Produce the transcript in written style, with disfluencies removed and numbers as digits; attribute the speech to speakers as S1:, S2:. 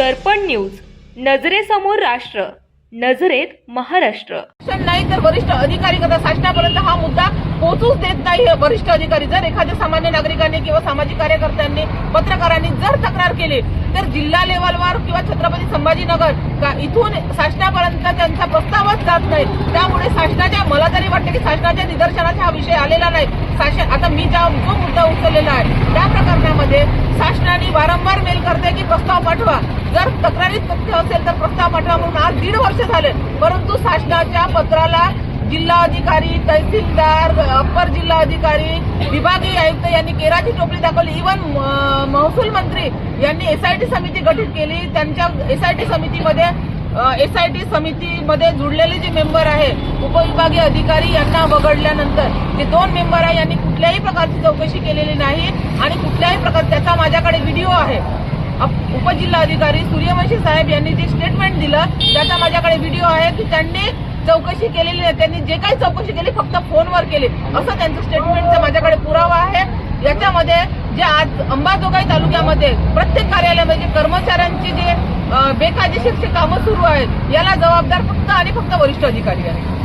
S1: दर्पण news, नजरेसमोर राष्ट्र, नजरेत महाराष्ट्र.
S2: नाही तर वरिष्ठ अधिकारी कदा शासनापर्यंत हा मुद्दा पोहोचूच देत नाही. वरिष्ठ अधिकारी जर एखाद्या सामान्य नागरिकांनी किंवा सामाजिक कार्यकर्त्यांनी पत्रकारांनी जर तक्रार केली तर जिल्हा लेवलवर किंवा छत्रपती संभाजीनगर इथून शासनापर्यंत त्यांचा प्रस्तावच जात नाही. त्यामुळे शासनाच्या मला तरी वाटतं की शासनाच्या निदर्शनाचा हा विषय आलेला नाही. आता मी जो मुद्दा उचललेला आहे त्या प्रकरणामध्ये शासनाने वारंवार मेल करते की प्रस्ताव पाठवा, जर तक्रारीत तथ्य असेल तर प्रस्ताव पाठवा म्हणून आज 1.5 वर्ष झाले. परंतु शासनाच्या पत्राला जिल्हाधिकारी, तहसीलदार, अप्पर जिल्हा अधिकारी, विभागीय आयुक्त यांनी केराची टोपली दाखवली. इव्हन महसूल मंत्री यांनी एसआयटी समिती गठीत केली. त्यांच्या एसआयटी समितीमध्ये जुळलेले जे मेंबर आहे उपविभागीय अधिकारी यांना वगळल्यानंतर जे 2 मेंबर आहे यांनी कुठल्याही प्रकारची चौकशी केलेली नाही आणि कुठल्याही प्रकार त्याचा माझ्याकडे व्हिडिओ आहे. उपजिल्हाधिकारी सूर्यवंशी साहेब यांनी जे स्टेटमेंट दिलं त्याचा माझ्याकडे व्हिडिओ आहे की त्यांनी चौकशी केलेली नाही. त्यांनी जे काही चौकशी केली फक्त फोनवर केली असं त्यांचं स्टेटमेंटचा माझ्याकडे पुरावा आहे. याच्यामध्ये जे आज अंबाजोगाई तालुक्यामध्ये प्रत्येक कार्यालयामध्ये कर्मचाऱ्यांची जे बेकायदेशीर कामं सुरू आहेत याला जबाबदार फक्त आणि फक्त वरिष्ठ अधिकारी आहेत.